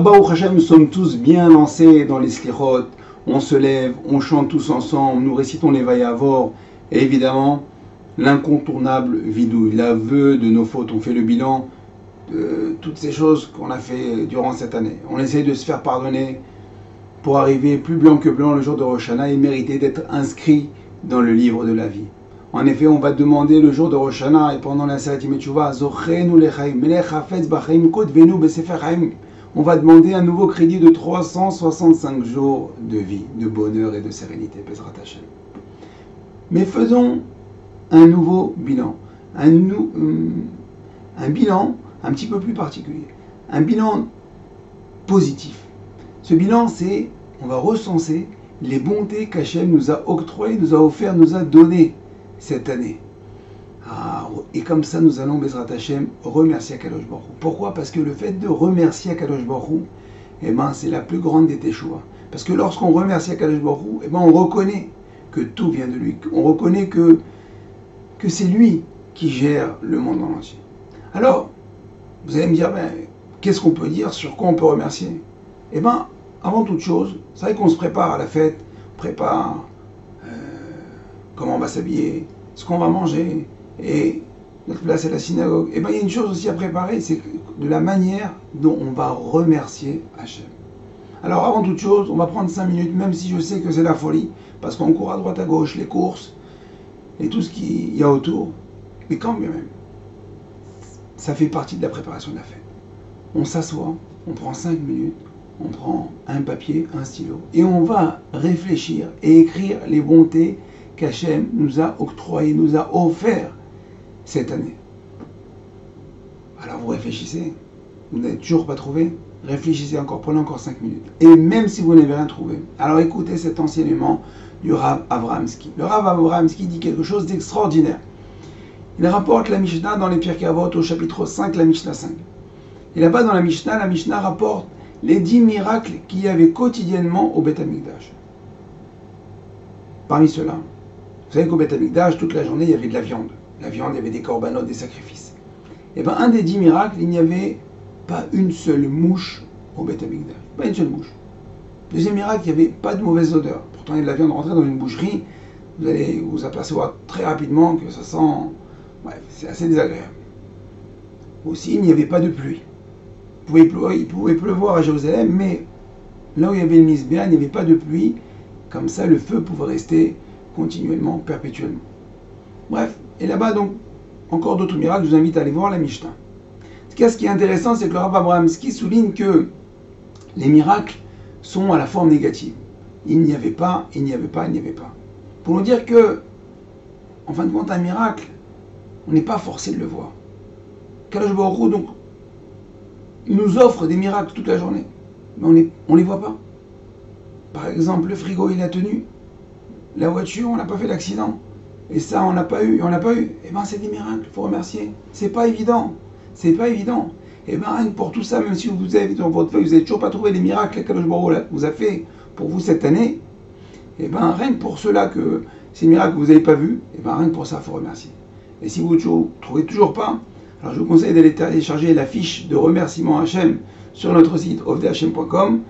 Baruch Hashem, nous sommes tous bien lancés dans les slichot, on se lève, on chante tous ensemble, nous récitons les Vayavor, et évidemment, l'incontournable vidouille, l'aveu de nos fautes. On fait le bilan de toutes ces choses qu'on a fait durant cette année. On essaye de se faire pardonner pour arriver plus blanc que blanc le jour de Rosh Hashanah et mériter d'être inscrit dans le livre de la vie. En effet, on va demander le jour de Rosh Hashanah et pendant la Seret Yemei Teshuvah, Zochenu lechaim, melech hafetz b'chaim, kotvenu b'sefer chaim. On va demander un nouveau crédit de 365 jours de vie, de bonheur et de sérénité, Bezrat Hashem. Mais faisons un nouveau bilan, un bilan un petit peu plus particulier, un bilan positif. Ce bilan, c'est, on va recenser les bontés qu'Hachem nous a octroyées, nous a offertes, nous a données cette année. Et comme ça, nous allons, Bezrat Hashem, remercier Akadosh Baruch Hu. Pourquoi? Parce que le fait de remercier Akadosh Baruch Hu, c'est la plus grande des teshuva. Parce que lorsqu'on remercie Akadosh Baruch Hu, on reconnaît que tout vient de lui. On reconnaît que c'est lui qui gère le monde en entier. Alors, vous allez me dire, qu'est-ce qu'on peut dire, sur quoi on peut remercier? Avant toute chose, c'est vrai qu'on se prépare à la fête, on prépare comment on va s'habiller, ce qu'on va manger, et notre place à la synagogue. Il y a une chose aussi à préparer, c'est de la manière dont on va remercier Hachem. Alors avant toute chose, on va prendre 5 minutes, même si je sais que c'est la folie, parce qu'on court à droite à gauche, les courses, et tout ce qu'il y a autour. Mais quand même, ça fait partie de la préparation de la fête. On s'assoit, on prend 5 minutes, on prend un papier, un stylo, et on va réfléchir et écrire les bontés qu'Hachem nous a octroyées, nous a offertes cette année. Alors vous réfléchissez, vous n'avez toujours pas trouvé, réfléchissez encore, prenez encore 5 minutes. Et même si vous n'avez rien trouvé, alors écoutez cet enseignement du Rav Avramsky. Le Rav Avramsky dit quelque chose d'extraordinaire. Il rapporte la Mishnah dans les Pirkei Avot au chapitre 5, la Mishnah 5. Et là-bas dans la Mishnah rapporte les 10 miracles qu'il y avait quotidiennement au Beth Amikdash. Parmi ceux-là, vous savez qu'au Beth Amikdash, toute la journée, il y avait de la viande. La viande, il y avait des korbanot, des sacrifices. Et un des 10 miracles, il n'y avait pas une seule mouche au Beth Amikdash. Pas une seule mouche. Deuxième miracle, il n'y avait pas de mauvaise odeur. Pourtant, il y a de la viande rentrée dans une boucherie. Vous allez vous apercevoir très rapidement que ça sent... Bref, c'est assez désagréable. Aussi, il n'y avait pas de pluie. Il pouvait pleuvoir à Jérusalem, mais là où il y avait le Misbéa, il n'y avait pas de pluie. Comme ça, le feu pouvait rester continuellement, perpétuellement. Bref, et là-bas, donc, encore d'autres miracles, je vous invite à aller voir la Mishnah. Ce qui est intéressant, c'est que le Rav Avramsky souligne que les miracles sont à la forme négative. Il n'y avait pas, il n'y avait pas, il n'y avait pas. Pour nous dire que, en fin de compte, un miracle, on n'est pas forcé de le voir. Kadosh Baruch Hu, donc, il nous offre des miracles toute la journée, mais on les voit pas. Par exemple, le frigo, il a tenu. La voiture, on n'a pas fait d'accident. Et ça, on n'a pas eu, c'est des miracles, il faut remercier. C'est pas évident. C'est pas évident. Rien que pour tout ça, même si vous avez dans votre feuille, vous n'avez toujours pas trouvé les miracles que Kadosh Baruch Hu vous a fait pour vous cette année, rien que pour cela, que ces miracles que vous n'avez pas vus, rien que pour ça, il faut remercier. Et si vous ne trouvez toujours pas, alors je vous conseille d'aller télécharger la fiche de remerciement Hachem sur notre site ovdehachem.com.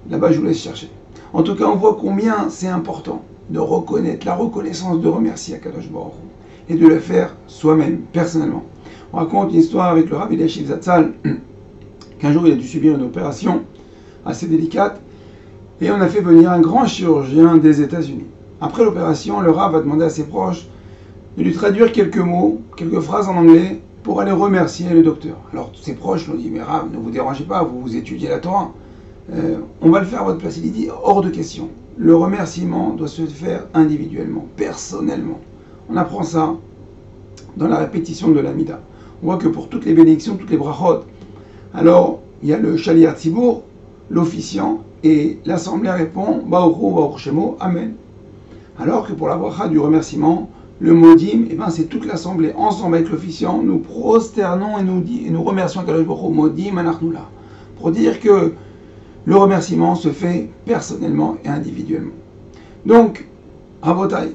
Là-bas, je vous laisse chercher. En tout cas, on voit combien c'est important de reconnaître la reconnaissance, de remercier Akadosh Baruch Hu et de le faire soi-même, personnellement. On raconte une histoire avec le Rabbi Eliashiv Zatzal, qu'un jour il a dû subir une opération assez délicate, et on a fait venir un grand chirurgien des États-Unis. Après l'opération, le Rav a demandé à ses proches de lui traduire quelques mots, quelques phrases en anglais, pour aller remercier le docteur. Alors ses proches lui ont dit, mais Rav, ne vous dérangez pas, vous étudiez la Torah, on va le faire à votre place. Il dit, hors de question. Le remerciement doit se faire individuellement, personnellement. On apprend ça dans la répétition de l'Amida. On voit que pour toutes les bénédictions, toutes les brachot, alors il y a le Shaliach Tzibour, l'officiant, et l'assemblée répond Baruch Hu, Baruch Shemo, Amen. Alors que pour la bracha du remerciement, le modim, c'est toute l'assemblée, ensemble avec l'officiant, nous prosternons et nous remercions Kadosh Baruch Hu, modim anachnu la, pour dire que le remerciement se fait personnellement et individuellement. Donc, Rabotai,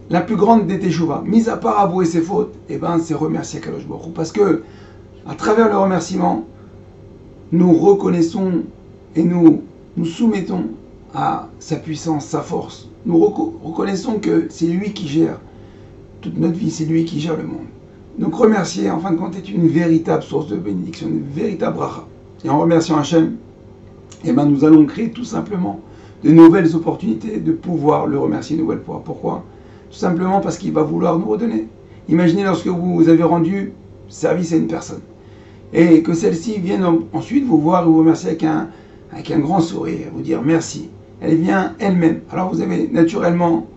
la plus grande des teshuva, mis à part avouer ses fautes, c'est remercier Kadosh Baruch Hu, parce que à travers le remerciement, nous reconnaissons et nous soumettons à sa puissance, sa force. Nous reconnaissons que c'est lui qui gère toute notre vie, c'est lui qui gère le monde. Donc remercier, en fin de compte, est une véritable source de bénédiction, une véritable bracha. Et en remerciant Hachem, eh ben, nous allons créer tout simplement de nouvelles opportunités de pouvoir le remercier une nouvelle fois. Pourquoi? Tout simplement parce qu'il va vouloir nous redonner. Imaginez lorsque vous avez rendu service à une personne et que celle-ci vienne ensuite vous voir et vous remercier avec un grand sourire, vous dire merci. Elle vient elle-même. Alors vous avez naturellement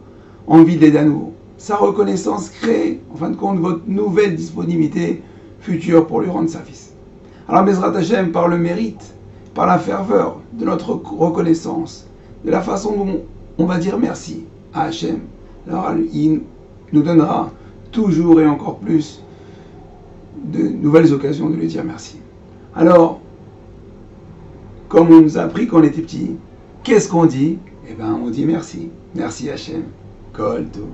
envie de l'aider à nouveau. Sa reconnaissance crée, en fin de compte, votre nouvelle disponibilité future pour lui rendre service. Alors Bezrat Hashem, par le mérite, par la ferveur de notre reconnaissance, de la façon dont on va dire merci à Hashem, alors il nous donnera toujours et encore plus de nouvelles occasions de lui dire merci. Alors, comme on nous a appris quand on était petit, qu'est-ce qu'on dit? Eh bien, on dit merci. Merci Hashem. Kol Tov.